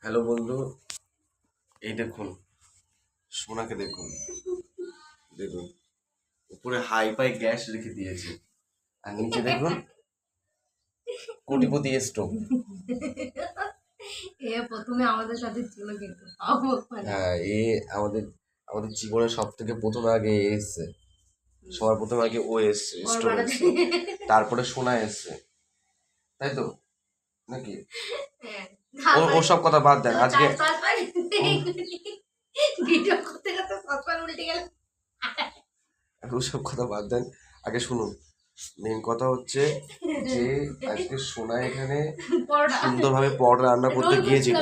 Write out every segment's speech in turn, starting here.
Hello বন্ধু, এই দেখুন সোনাকে দেখুন। দেখুন উপরে হাই ফাই গ্যাস রেখে দিয়েছে, আর নিচে দেখুন কোটিপতি স্টোভ। এ প্রথমে আমাদের সাথে ছিল কিন্তু হ্যাঁ, এ আমাদের আমাদের জীবনের সব থেকে প্রথমে আগে এ এসছে, সবার প্রথমে আগে ও এসছে, স্টোভ এসছে, তারপরে সোনা এসছে, তাই তো নাকি? ওসব কথা বাদ দেন, আজকে ভিডিও করতে করতে সসপ্যান উল্টে গেল। ওসব কথা বাদ দেন, আগে শুনুন। মেন কথা হচ্ছে যে আজকে সোনা এখানে সুন্দরভাবে পরোটা রান্না করতে গিয়েছিল,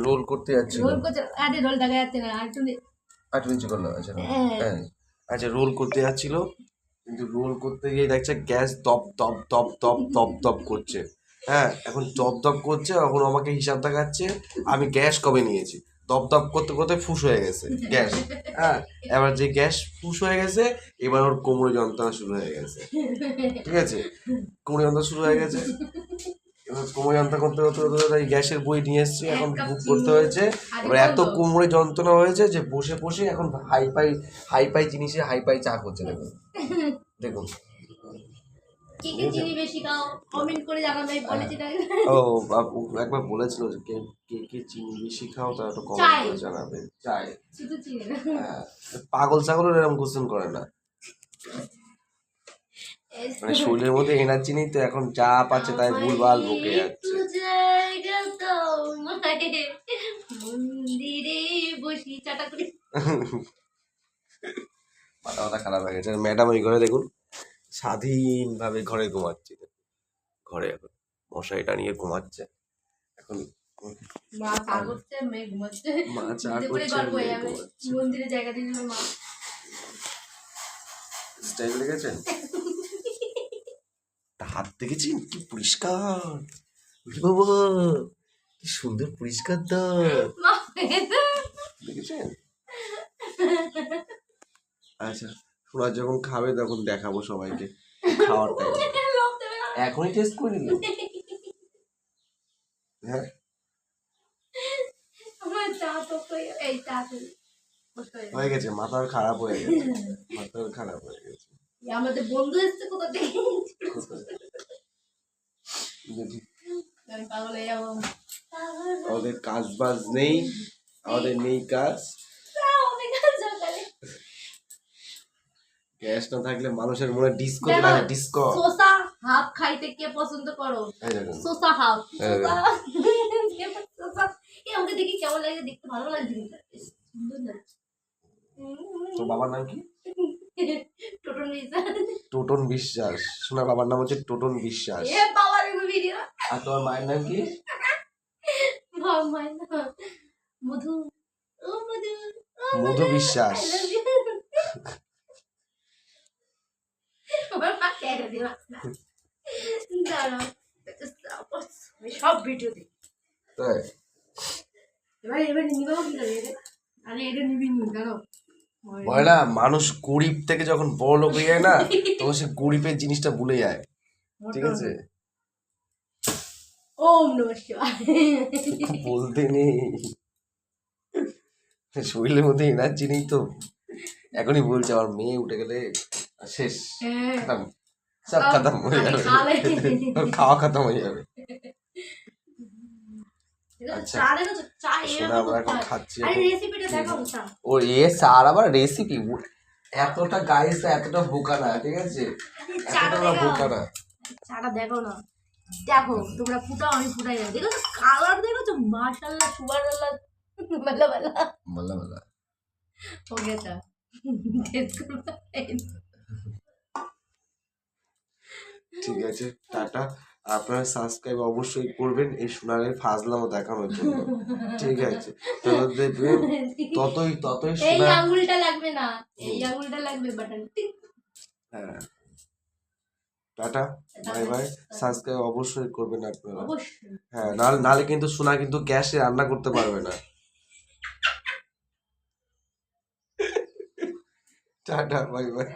রোল করতে যাচ্ছিল। একটু নিচু করলো, আচ্ছা হ্যাঁ, আচ্ছা রোল করতে যাচ্ছিল, কিন্তু রোল করতে গিয়ে দেখছে গ্যাস দপ দপ দপ দপ দপ দপ করছে। হ্যাঁ, এখন দপ দপ করছে, এখন আমাকে হিসাব দেখাচ্ছে আমি গ্যাস কবে নিয়েছি। দপ দপ করতে করতে ফুস হয়ে গেছে গ্যাস। হ্যাঁ, এবার যে গ্যাস ফুস হয়ে গেছে, এবার ওর কোমরে যন্ত্রণা শুরু হয়ে গেছে। ঠিক আছে, কোমরে যন্ত্রণা শুরু হয়ে গেছে। এবার কোমরে যন্ত্রণা করতে করতে করতে তাই গ্যাসের বই নিয়ে এসেছি, এখন বুক করতে হয়েছে। এবার এত কোমরে যন্ত্রণা হয়েছে যে বসে বসে এখন হাই ফাই জিনিসে হাই ফাই চা করছে। দেখুন দেখুন ও বাপু একবার বলেছিল যে কে কে কে চিনি বেশি খাও তারা একটু কমেন্ট করে জানাবে। চায় হ্যাঁ, পাগল ছাগলের এরকম কোশ্চেন করে না, মানে শরীরের মধ্যে এনার্জি নেই তো, এখন যা পাচ্ছে তাই ভুলভাল বকে যাচ্ছে। মাথা মাথা খারাপ হয়ে গেছে। ম্যাডাম ওই ঘরে দেখুন স্বাধীনভাবে ঘরে ঘুমাচ্ছে, ঘরে এখন মশারিটা নিয়ে ঘুমাচ্ছে। এখন মা চা করছে, মেয়ে ঘুমাচ্ছে। মা চা করছে, মেয়ে ঘুমাচ্ছে। মন্দিরে জায়গা দিয়েছিল মা। স্টাইল দেখেছেন? হাত দেখেছেন কি পরিষ্কার, বাবা কি সুন্দর পরিষ্কার দাঁত দেখেছেন? আচ্ছা সোনা যখন খাবে তখন দেখাবো সবাইকে খাওয়ার টাইম। এখনই টেস্ট করে নিল। হ্যাঁ, হয়ে গেছে, মাথার খারাপ হয়ে গেছে, মাথার খারাপ হয়ে গেছে। আমাদের বন্ধু এসছে কোথা থেকে? আমাদের কাজ বাজ নেই, আমাদের নেই কাজ। গ্যাস না থাকলে মানুষের মনে ডিস্কো লাগে, ডিস্কো। শসা হাফ খাইতে কে পছন্দ করো? শসা হাফ, শসা এ আমাকে দেখি কেমন লাগে, দেখতে ভালো লাগছে, সুন্দর লাগছে। তোর বাবার নাম কি? টোটন বিশ্বাস। টোটন বিশ্বাস। শোনার বাবার নাম হচ্ছে টোটন বিশ্বাস। এ বাবা রে ভিডিও। আর তোমার মায়ের নাম কি? মায়ের নাম মধু। ও মধু, মধু বিশ্বাস। সব ভিডিও দিই। তাই এবার নিবো কি করে? আরে এটা নিবি নি জানো? বলে না, মানুষ গরিব থেকে যখন বড় লোক হয়ে যায় না, তখন সে গরিবের জিনিসটা ভুলে যায়। ঠিক আছে, ওম নমঃ শিবায় বলতে নেই, শরীরের মধ্যে এনার্জি নেই তো। এখনই বলছে আমার মেয়ে উঠে গেলে শেষ, খতম, সব খতম হয়ে যাবে, খাওয়া খতম হয়ে যাবে। আচ্ছা শোনা, আমরা এখন খাচ্ছি। ও এ স্যার আবার রেসিপি, এতটা গাইস এতটা বোকা না, ঠিক আছে, এতটা বোকা না। চাটা দেখো না, দেখো তোমরা ফুটাও, আমি ফুটাই না। দেখো তো কালার, দেখো তো মাশাআল্লাহ সুবহানাল্লাহ, বালা বালা বালা বালা हो गया था। ঠিক আছে, টাটা। আপনারা সাবস্ক্রাইব অবশ্যই করবেন এই সোনারের ফাজলামো দেখানোর জন্য। ঠিক আছে, তবে দেখবেন ততই ততই এই আঙ্গুলটা লাগবে না, এই আঙ্গুলটা লাগবে বাটন। হ্যাঁ, টাটা, বাই বাই। সাবস্ক্রাইব অবশ্যই করবেন আপনারা, অবশ্যই। হ্যাঁ, নাহলে কিন্তু সোনা কিন্তু গ্যাসে রান্না করতে পারবে না। Tata, bye bye.